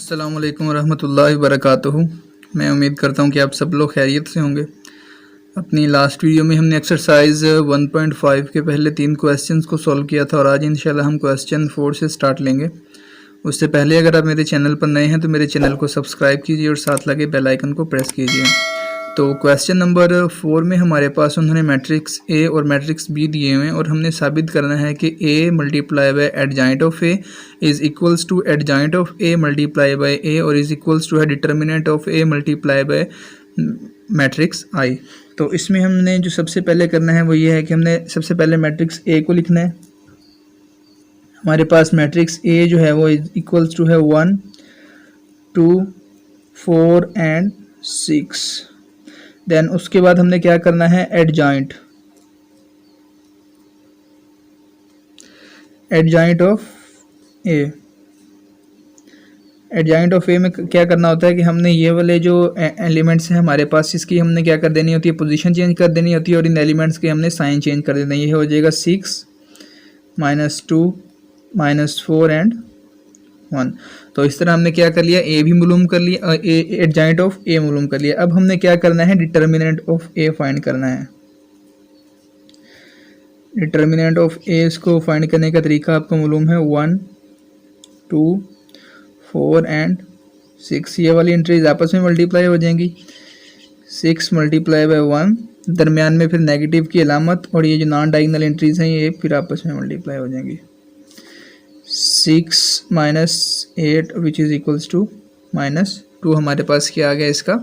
अस्सलामुअलैकुम वरहमतुल्लाहि वबरकातुहू। मैं उम्मीद करता हूँ कि आप सब लोग खैरियत से होंगे। अपनी लास्ट वीडियो में हमने एक्सरसाइज 1.5 के पहले 3 क्वेश्चंस को सॉल्व किया था और आज इंशाल्लाह हम क्वेश्चन 4 से स्टार्ट लेंगे। उससे पहले अगर आप मेरे चैनल पर नए हैं तो मेरे चैनल को सब्सक्राइब कीजिए और साथ लगे बेल आइकन को प्रेस कीजिए। तो क्वेश्चन नंबर 4 में हमारे पास उन्होंने मैट्रिक्स ए और मैट्रिक्स बी दिए हुए हैं और हमने साबित करना है कि A multiply by adjoint of A is equals to adjoint of A multiply by A और इज़ इक्वल्स टू है determinant of A multiply by matrix I. तो इसमें हमने जो सबसे पहले करना है वो ये है कि हमने सबसे पहले मैट्रिक्स ए को लिखना है। हमारे पास मैट्रिक्स ए जो है वो इक्वल्स टू है 1 2 4 एंड 6। देन उसके बाद हमने क्या करना है adjoint of A. Adjoint of A में क्या करना होता है कि हमने ये वाले जो एलिमेंट्स हैं हमारे पास इसकी हमने क्या कर देनी होती है, पोजीशन चेंज कर देनी होती है और इन एलिमेंट्स के हमने साइन चेंज कर देना है। ये हो जाएगा 6 -2 -4 एंड 1। तो इस तरह हमने क्या कर लिया, ए भी मालूम कर लिया, एडजॉइंट ऑफ ए मालूम कर लिया। अब हमने क्या करना है डिटर्मिनेंट ऑफ ए फाइंड करना है। डिटर्मिनेंट ऑफ ए इसको फाइंड करने का तरीका आपको मालूम है 1 2 4 एंड 6। ये वाली एंट्रीज आपस में मल्टीप्लाई हो जाएंगी। 6 × 1 दरमियान में फिर नेगेटिव की अलामत और ये जो नॉन डायगोनल एंट्रीज हैं ये फिर आपस में मल्टीप्लाई हो जाएंगी। 6 - 8 विच इज़ इक्वल्स टू -2 हमारे पास क्या आ गया, इसका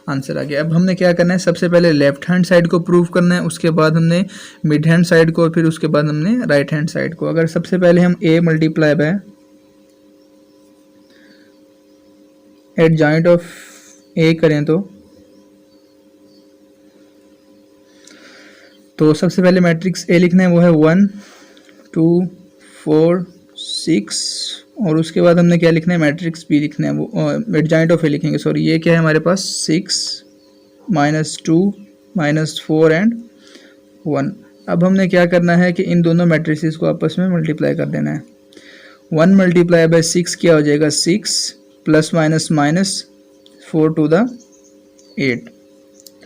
आंसर आ गया। अब हमने क्या करना है, सबसे पहले लेफ्ट हैंड साइड को प्रूव करना है, उसके बाद हमने मिड हैंड साइड को और फिर उसके बाद हमने राइट हैंड साइड को। अगर सबसे पहले हम a multiply by adjoint of a करें तो सबसे पहले मैट्रिक्स a लिखना है, वो है 1 2 4 6 और उसके बाद हमने क्या लिखना है मैट्रिक्स बी लिखना है, वो एडजॉइंट ऑफ ए लिखेंगे। सॉरी, ये क्या है हमारे पास 6 -2 -4 एंड 1। अब हमने क्या करना है कि इन दोनों मैट्रिसेस को आपस में मल्टीप्लाई कर देना है। 1 × 6 क्या हो जाएगा 6 ± -4 to the 8।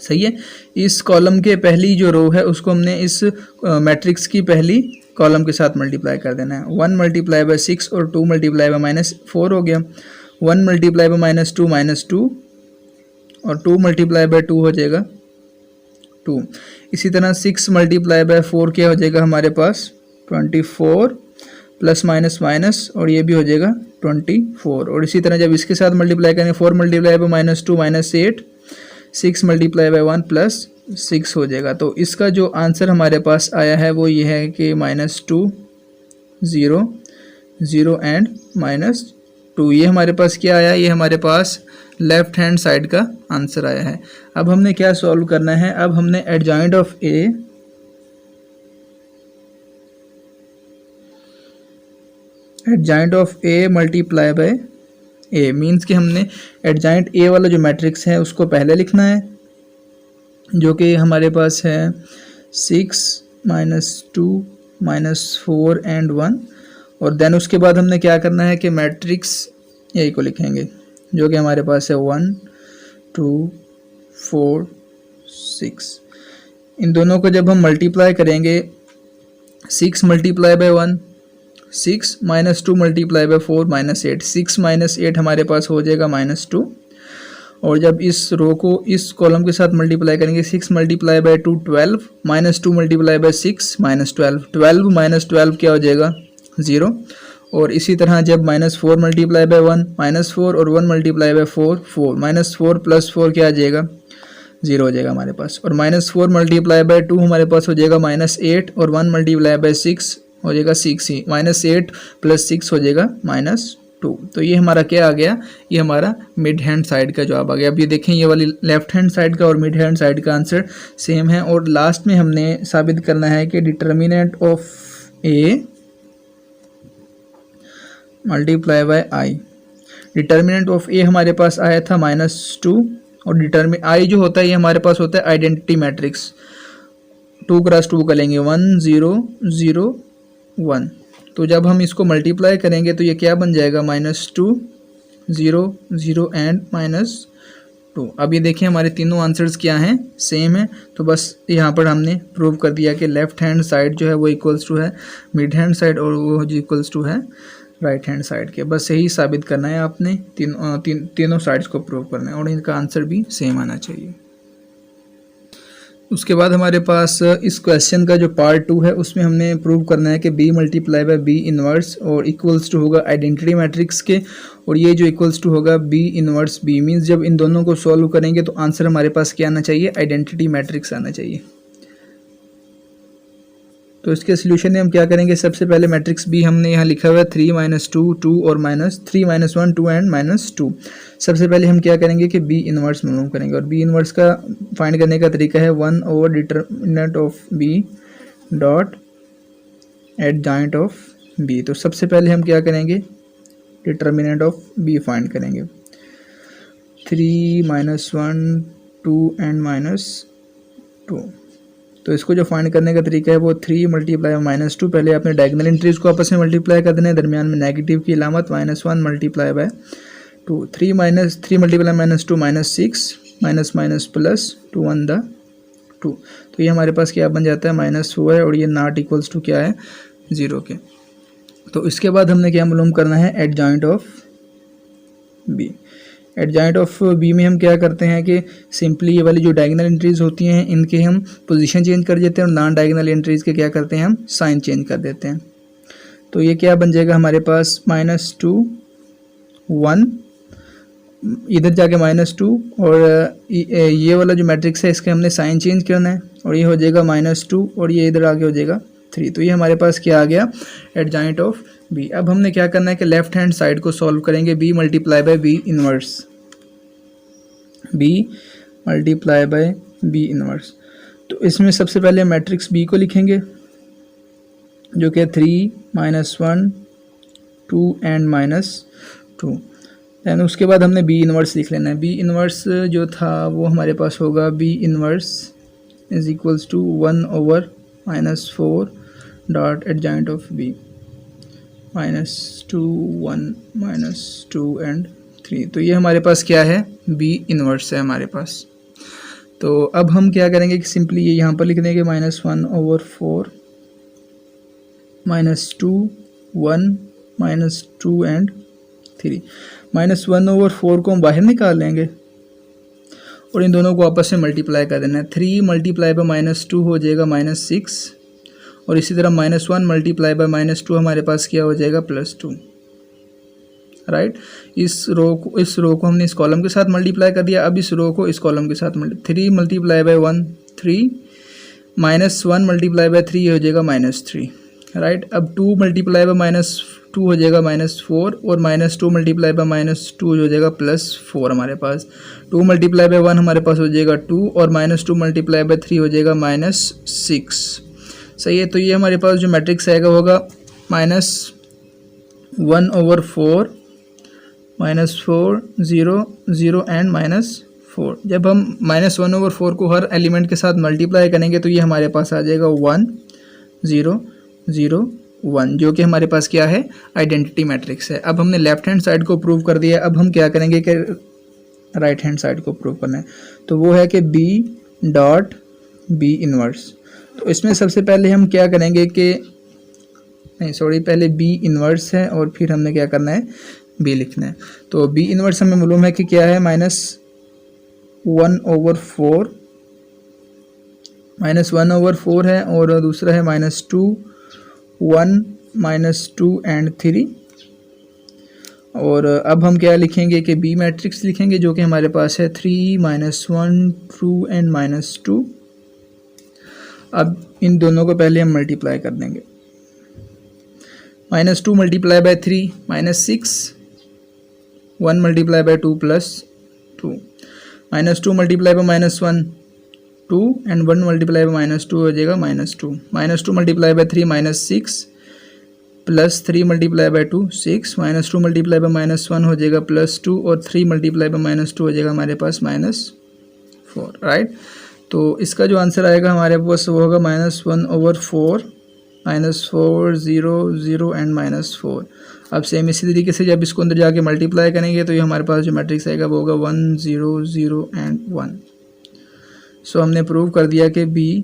सही है। इस कॉलम के पहली जो रो है उसको हमने इस मैट्रिक्स की पहली कॉलम के साथ मल्टीप्लाई कर देना है। 1 × 6 और 2 × -4 हो गया। 1 × -2 -2 और 2 × 2 हो जाएगा 2। इसी तरह 6 × 4 क्या हो जाएगा हमारे पास 24 ± और ये भी हो जाएगा 24। और इसी तरह जब इसके साथ मल्टीप्लाई करेंगे 4 × -2 -8 6 × 1 +6 हो जाएगा। तो इसका जो आंसर हमारे पास आया है वो ये है कि -2 0 0 एंड -2। ये हमारे पास क्या आया, ये हमारे पास लेफ्ट हैंड साइड का आंसर आया है। अब हमने क्या सॉल्व करना है, अब हमने adjoint of A multiply by A means कि हमने एडजॉइंट ए वाला जो मैट्रिक्स है उसको पहले लिखना है, जो कि हमारे पास है 6 -2 -4 एंड 1। और देन उसके बाद हमने क्या करना है कि मैट्रिक्स ए को लिखेंगे, जो कि हमारे पास है 1 2 4 6। इन दोनों को जब हम मल्टीप्लाई करेंगे 6 × 1 6 -2 × 4 -8 6 - 8 हमारे पास हो जाएगा -2। और जब इस रो को इस कॉलम के साथ मल्टीप्लाई करेंगे 6 × 2 12 -2 × 6 -12 12 - 12 क्या हो जाएगा 0। और इसी तरह जब -4 × 1 -4 और 1 × 4 4 -4 + 4 क्या आ जाएगा 0 हो जाएगा हमारे पास। और -4 × 2 हमारे पास हो जाएगा -8 और 1 × 6 हो जाएगा 6 ही। -8 + 6 हो जाएगा -2। तो ये हमारा क्या आ गया, ये हमारा मिड हैंड साइड का जवाब आ गया। अब ये देखें, ये वाली लेफ्ट हैंड साइड का और मिड हैंड साइड का आंसर सेम है। और लास्ट में हमने साबित करना है कि determinant of A multiply by I. Determinant of A हमारे पास आया था -2 और आई जो होता है ये हमारे पास होता है आइडेंटिटी मैट्रिक्स। 2 × 2 करेंगे 1 0 0 1। तो जब हम इसको मल्टीप्लाई करेंगे तो ये क्या बन जाएगा -2 0 0 एंड -2। अब ये देखिए हमारे तीनों आंसर्स क्या हैं, सेम है। तो बस यहाँ पर हमने प्रूव कर दिया कि लेफ्ट हैंड साइड जो है वो इक्वल्स टू है मिड हैंड साइड और वो जो इक्वल्स टू है राइट हैंड साइड के। बस यही साबित करना है आपने, तीनों साइड्स को प्रूव करना है और इनका आंसर भी सेम आना चाहिए। उसके बाद हमारे पास इस क्वेश्चन का जो पार्ट 2 है उसमें हमने प्रूव करना है कि b multiply by b inverse और इक्वल्स टू होगा आइडेंटिटी मैट्रिक्स के, और ये जो इक्वल्स टू होगा b इनवर्स b मीन्स जब इन दोनों को सॉल्व करेंगे तो आंसर हमारे पास क्या आना चाहिए, आइडेंटिटी मैट्रिक्स आना चाहिए। तो इसके सोल्यूशन में हम क्या करेंगे, सबसे पहले मैट्रिक्स बी हमने यहाँ लिखा हुआ है 3 -2 2 और -3 -1 2 एंड -2। सबसे पहले हम क्या करेंगे कि बी इनवर्स मालूम करेंगे, और बी इनवर्स का फाइंड करने का तरीका है 1 over determinant of B dot adjoint of B. तो सबसे पहले हम क्या करेंगे, डिटरमिनेंट ऑफ बी फाइंड करेंगे। 3 -1 2 एंड -2। तो इसको जो फाइंड करने का तरीका है वो 3 मल्टीप्लाई -2, पहले आपने डायगोनल एंट्रीज को आपस में मल्टीप्लाई कर देना है, दरमियान में नेगेटिव की अलामत -1 multiply by 2। 3 multiply -2 -6 plus 2 1 the 2। तो ये हमारे पास क्या बन जाता है -4 है, और ये नॉट इक्वल्स टू क्या है 0 के। तो इसके बाद हमने क्या मालूम करना है, adjoint of B. Adjoint of B में हम क्या करते हैं कि सिंपली ये वाली जो डायगोनल एंट्रीज होती हैं इनके हम पोजीशन चेंज कर देते हैं, और नॉन डायगोनल एंट्रीज के क्या करते हैं हम साइन चेंज कर देते हैं। तो ये क्या बन जाएगा हमारे पास -2 1, इधर जाके -2, और ये वाला जो मैट्रिक्स है इसके हमने साइन चेंज करना है, और ये हो जाएगा -2 और ये इधर आगे हो जाएगा 3। तो ये हमारे पास क्या आ गया, एडजॉइंट ऑफ बी। अब हमने क्या करना है कि लेफ्ट हैंड साइड को सॉल्व करेंगे, b multiply by b inverse, b multiply by b inverse. तो इसमें सबसे पहले मैट्रिक्स b को लिखेंगे जो कि 3 -1 2 एंड -2। दैन उसके बाद हमने b इनवर्स लिख लेना है। b इनवर्स जो था वो हमारे पास होगा b inverse is equals to 1 over -4 dot adjoint of b -2 1 -2 and 3। तो ये हमारे पास क्या है, b इनवर्स है हमारे पास। तो अब हम क्या करेंगे कि सिंपली ये यहाँ पर लिख देंगे -1 ओवर 4 -2 1 -2 एंड 3। -1 ओवर 4 को हम बाहर निकाल लेंगे और इन दोनों को आपस में मल्टीप्लाई कर देना है। 3 मल्टीप्लाई बाय -2 हो जाएगा -6, और इसी तरह -1 मल्टीप्लाई बाय -2 हमारे पास क्या हो जाएगा +2, राइट। इस रो को हमने इस कॉलम के साथ मल्टीप्लाई कर दिया, अब इस रो को इस कॉलम के साथ 3 मल्टीप्लाई बाय 1 3 -1 मल्टीप्लाई बाय 3 हो जाएगा -3, राइट। अब 2 मल्टीप्लाई बाय -2 हो जाएगा -4, और -2 मल्टीप्लाई बाय -2 हो जाएगा +4 हमारे पास। 2 मल्टीप्लाई बाय 1 हमारे पास हो जाएगा 2, और -2 मल्टीप्लाई बाय 3 हो जाएगा -6, सही है। तो ये हमारे पास जो मैट्रिक्स आएगा होगा -1 ओवर 4 -4 0 0 एंड -4। जब हम -1 ओवर 4 को हर एलिमेंट के साथ मल्टीप्लाई करेंगे तो ये हमारे पास आ जाएगा 1 0 0 1, जो कि हमारे पास क्या है, आइडेंटिटी मैट्रिक्स है। अब हमने लेफ्ट हैंड साइड को प्रूव कर दिया, अब हम क्या करेंगे कि राइट हैंड साइड को प्रूव करना है। तो वो है कि b डॉट b इनवर्स। तो इसमें सबसे पहले हम क्या करेंगे कि पहले b इनवर्स है और फिर हमने क्या करना है, b लिखना है। तो b इनवर्स हमें मालूम है कि क्या है, -1 ओवर 4 -1 ओवर 4 है, और दूसरा है -2 1 -2 एंड 3। और अब हम क्या लिखेंगे कि b मैट्रिक्स लिखेंगे जो कि हमारे पास है 3 -1 2 एंड -2। अब इन दोनों को पहले हम मल्टीप्लाई कर देंगे। -2 multiply by 3 -6, 1 multiply by 2 +2, -2 multiply by -1 2 and 1 multiply by -2 हो जाएगा -2, -2 multiply by 3 -6 plus 3 multiply by 2 6, -2 multiply by -1 हो जाएगा +2, और 3 मल्टीप्लाई बाय -2 हो जाएगा हमारे पास -4, राइट। तो इसका जो आंसर आएगा हमारे पास वो होगा -1 ओवर 4 -4 0 0 एंड -4। अब सेम इसी तरीके से जब इसको अंदर जाके मल्टीप्लाई करेंगे तो ये हमारे पास जो मैट्रिक्स आएगा वो होगा 1 0 0 एंड 1। सो हमने प्रूव कर दिया कि B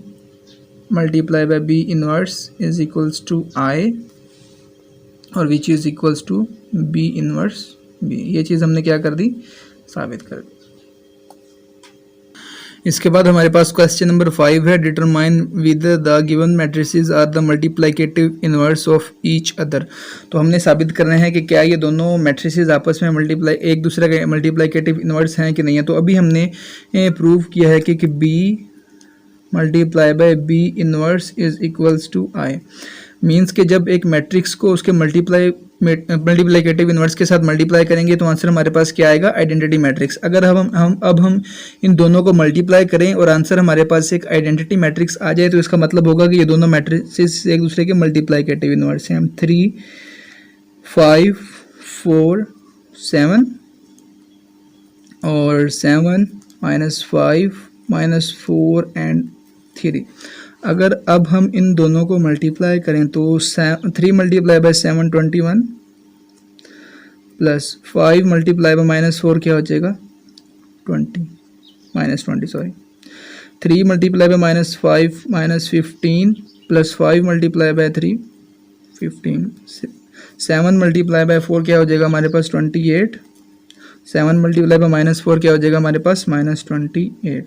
multiply by B inverse is equals to I और which is equals to B inverse B। ये चीज़ हमने क्या कर दी, साबित कर दी। इसके बाद हमारे पास क्वेश्चन नंबर 5 है, determine with the given matrices are the multiplicative inverse of each other. तो हमने साबित करना है कि क्या ये दोनों मैट्रिसेस आपस में एक दूसरे के मल्टीप्लिकेटिव इनवर्स हैं कि नहीं है। तो अभी हमने प्रूव किया है कि B multiply by B inverse is equals to I। Means कि जब एक मैट्रिक्स को उसके मल्टीप्लिकेटिव इनवर्स के साथ मल्टीप्लाई करेंगे तो आंसर हमारे पास क्या आएगा, आइडेंटिटी मैट्रिक्स। अगर हम इन दोनों को मल्टीप्लाई करें और आंसर हमारे पास एक आइडेंटिटी मैट्रिक्स आ जाए तो इसका मतलब होगा कि ये दोनों मैट्रिक्स एक दूसरे के मल्टीप्लिकेटिव इनवर्स हैं। हम 3 5 4 7 और 7 -5 -4 एंड 3। अगर अब हम इन दोनों को मल्टीप्लाई करें तो 3 multiply by 7 21 plus 5 multiply by -4 क्या हो जाएगा, 20 sorry. 3 multiply by -5 -15 plus 5 multiply by 3 15। 7 multiply by 4 क्या हो जाएगा हमारे पास 28। 7 मल्टीप्लाई बाय -4 क्या हो जाएगा हमारे पास -28।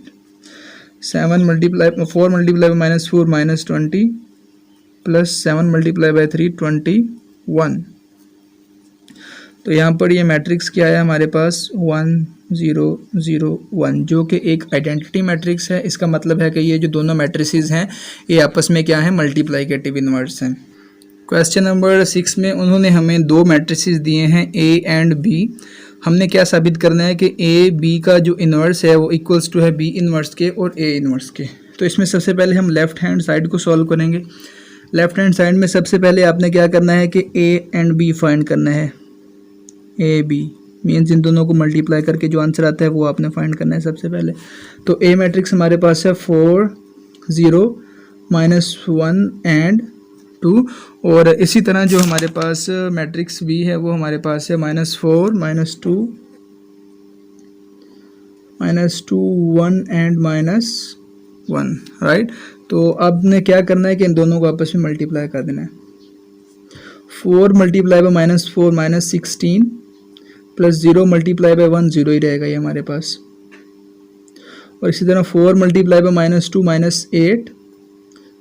4 multiply by -4 -20 plus 7 multiply by 3 21। तो यहाँ पर ये मैट्रिक्स क्या है हमारे पास 1 0 0 1, जो कि एक आइडेंटिटी मैट्रिक्स है। इसका मतलब है कि ये जो दोनों मैट्रिसेस हैं ये आपस में क्या है, मल्टीप्लिकेटिव इनवर्स हैं। क्वेश्चन नंबर 6 में उन्होंने हमें दो मैट्रिसेस दिए हैं A एंड B। हमने क्या साबित करना है कि A B का जो इन्वर्स है वो इक्वल्स टू है B इन्वर्स के और A इन्वर्स के। तो इसमें सबसे पहले हम लेफ़्ट हैंड साइड को सॉल्व करेंगे। लेफ़्ट हैंड साइड में सबसे पहले आपने क्या करना है कि A एंड B फाइंड करना है। A B मीन्स इन दोनों को मल्टीप्लाई करके जो आंसर आता है वो आपने फाइंड करना है सबसे पहले। तो A मैट्रिक्स हमारे पास है 4 0 -1 एंड 2, और इसी तरह जो हमारे पास मैट्रिक्स B है वो हमारे पास है -4 -2 1 एंड -1, राइट। तो अब ने क्या करना है कि इन दोनों को आपस में मल्टीप्लाई कर देना है। 4 multiply by -4 -16 plus 0 multiply by 1 0 ही रहेगा ये हमारे पास। और इसी तरह 4 मल्टीप्लाई बाय -2 -8,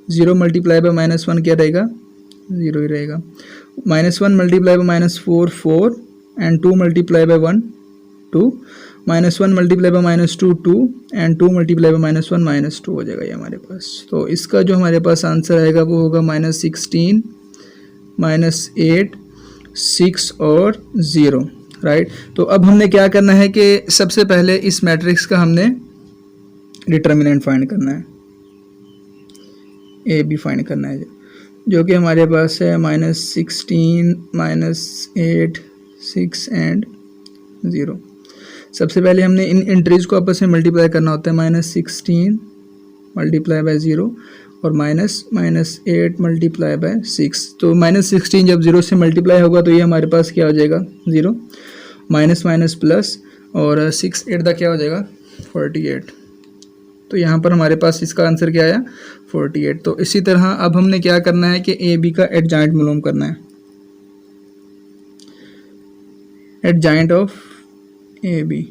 0 मल्टीप्लाई बाय -1 क्या रहेगा, 0 ही रहेगा। -1 multiply by -4 4 and 2 multiply by 1 2, -1 multiply by -2 2 and 2 multiply by -1 -2 हो जाएगा ये हमारे पास। तो इसका जो हमारे पास आंसर आएगा वो होगा -16 -8 6 और 0, राइट। तो अब हमने क्या करना है कि सबसे पहले इस मैट्रिक्स का हमने डिटर्मिनेंट फाइंड करना है, A B फाइंड करना है, जो कि हमारे पास है -16 -8 6 एंड 0। सबसे पहले हमने इन एंट्रीज को आपस में मल्टीप्लाई करना होता है। -16 मल्टीप्लाई बाय 0 और -8 मल्टीप्लाई बाय 6। तो -16 जब 0 से मल्टीप्लाई होगा तो ये हमारे पास क्या हो जाएगा, 0 माइनस प्लस, और 6 8 का क्या हो जाएगा 48। तो यहाँ पर हमारे पास इसका आंसर क्या आया 48। तो इसी तरह अब हमने क्या करना है कि ए बी का एडजॉइंट मालूम करना है, एडजॉइंट ऑफ ए बी।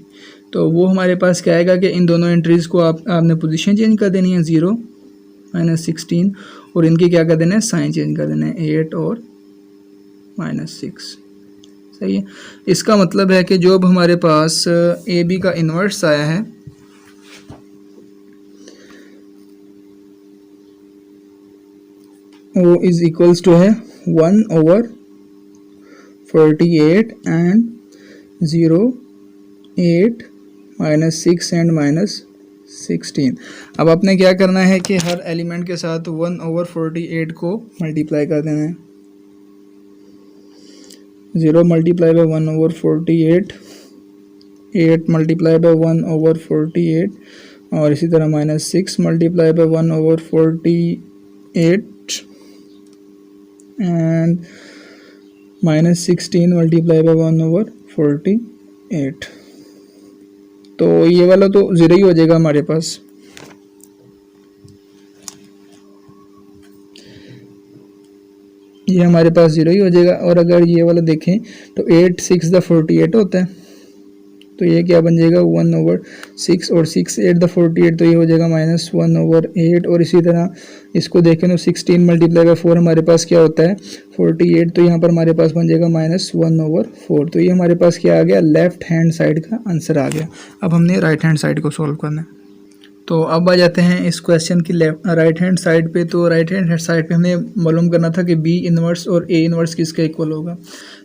तो वो हमारे पास क्या आएगा कि इन दोनों एंट्रीज़ को आपने पोजीशन चेंज कर देनी है, 0 -16, और इनकी क्या कर देना है, साइन चेंज कर देना है, 8 और -6। सही है। इसका मतलब है कि जो अब हमारे पास ए बी का इन्वर्स आया है वो इज इक्वल्स टू है 1/48 एंड 0 8 -6 एंड -16। अब आपने क्या करना है कि हर एलिमेंट के साथ 1/48 को मल्टीप्लाई कर देना है। 0 मल्टीप्लाई बाय 1/48, 8 मल्टीप्लाई बाय 1/48, और इसी तरह -6 multiply by 1/48 and -16 multiply by 1/48। तो ये वाला तो ज़ीरो ही हो जाएगा हमारे पास। ये हमारे पास ज़ीरो ही हो जाएगा। और अगर ये वाला देखें तो 8 6 द 48 होता है, तो ये क्या बन जाएगा 1/6 और 6 8 द 48, तो ये हो जाएगा -1/8। और इसी तरह इसको देखें तो 16 मल्टीप्लाई बाय 4 हमारे पास क्या होता है 48, तो यहाँ पर हमारे पास बन जाएगा -1/4। तो ये हमारे पास क्या आ गया, लेफ्ट हैंड साइड का आंसर आ गया। अब हमने राइट हैंड साइड को सॉल्व करना है। तो अब आ जाते हैं इस क्वेश्चन की राइट हैंड साइड पे। तो राइट हैंड साइड पे हमें मालूम करना था कि बी इनवर्स और ए इनवर्स किसका इक्वल होगा।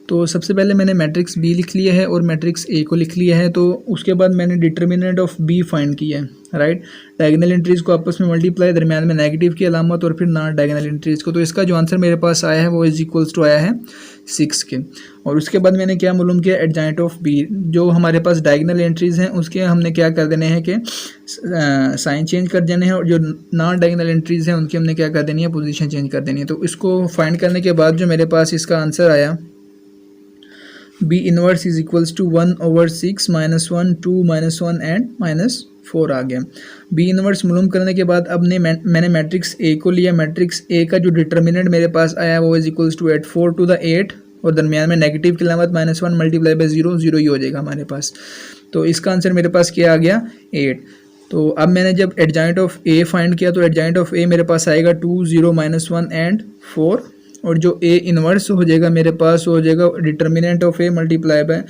तो सबसे पहले मैंने मैट्रिक्स बी लिख लिया है और मैट्रिक्स ए को लिख लिया है। तो उसके बाद मैंने डिटर्मिनेंट ऑफ बी फाइंड किया है, राइट। डायगोनल एंट्रीज को आपस में मल्टीप्लाई, दरमियान में नेगेटिव की अलामत और फिर नॉन डायगोनल एंट्रीज को। तो इसका जो आंसर मेरे पास आया है वो इज इक्वल्स टू आया है 6 के। और उसके बाद मैंने क्या मालूम किया, एडजॉइंट ऑफ बी, जो हमारे पास डायगोनल एंट्रीज हैं उसके हमने क्या कर देने हैं कि साइन चेंज कर देने हैं, और जो नॉन डायगोनल एंट्रीज हैं उनकी हमने क्या कर देनी है, पोजीशन चेंज कर देनी है। तो इसको फाइंड करने के बाद जो मेरे पास इसका आंसर आया B inverse is equals to 1/6 -1 2 -1 and -4 आ गया। बी इनवर्स मालूम करने के बाद अब मैंने मैट्रिक्स ए को लिया। मैट्रिक्स ए का जो डिटर्मिनेंट मेरे पास आया वो is equals to 8 4 to the 8 और दरमियान में नेगेटिव की अलामत -1 मल्टीप्लाई बाय 0 0 ही हो जाएगा हमारे पास। तो इसका आंसर मेरे पास क्या आ गया 8। तो अब मैंने जब एडजॉइंट ऑफ ए फाइंड किया तो एडजॉइंट ऑफ ए मेरे पास आएगा 2 0 -1 एंड 4, और जो ए इनवर्स हो जाएगा मेरे पास हो जाएगा determinant of A multiply by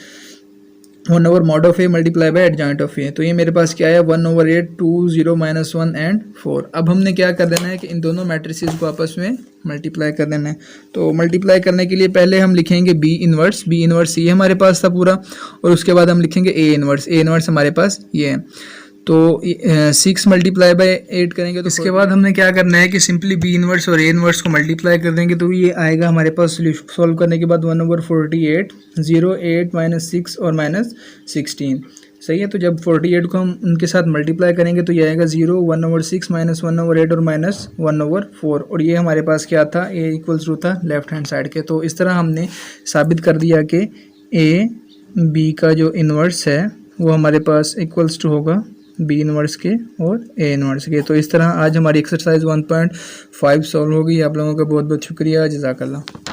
1/mod of A multiply by adjoint of A. तो ये मेरे पास क्या है 1/8 2 0 -1 एंड 4। अब हमने क्या कर देना है कि इन दोनों मैट्रिसेस को आपस में मल्टीप्लाई कर देना है। तो मल्टीप्लाई करने के लिए पहले हम लिखेंगे बी इनवर्स। बी इनवर्स ये हमारे पास था पूरा, और उसके बाद हम लिखेंगे ए इनवर्स। ए इनवर्स हमारे पास ये है। तो 6 मल्टीप्लाई बाय 8 करेंगे तो इसके बाद हमने क्या करना है कि सिंपली बी इनवर्स और ए इनवर्स को मल्टीप्लाई कर देंगे। तो ये आएगा हमारे पास सॉल्व करने के बाद 1/48 0 8 -6 और -16, सही है। तो जब 48 को हम उनके साथ मल्टीप्लाई करेंगे तो ये आएगा 0 1/6 -1/8 और -1/4, और ये हमारे पास क्या था, ए इक्वल्स टू था लेफ्ट हैंड साइड के। तो इस तरह हमने साबित कर दिया कि ए बी का जो इनवर्स है वो हमारे पास इक्वल्स टू होगा बी इनवर्स के और ए इनवर्स के। तो इस तरह आज हमारी एक्सरसाइज 1.5 सॉल्व होगी। आप लोगों का बहुत बहुत शुक्रिया, जज़ाकल्लाह।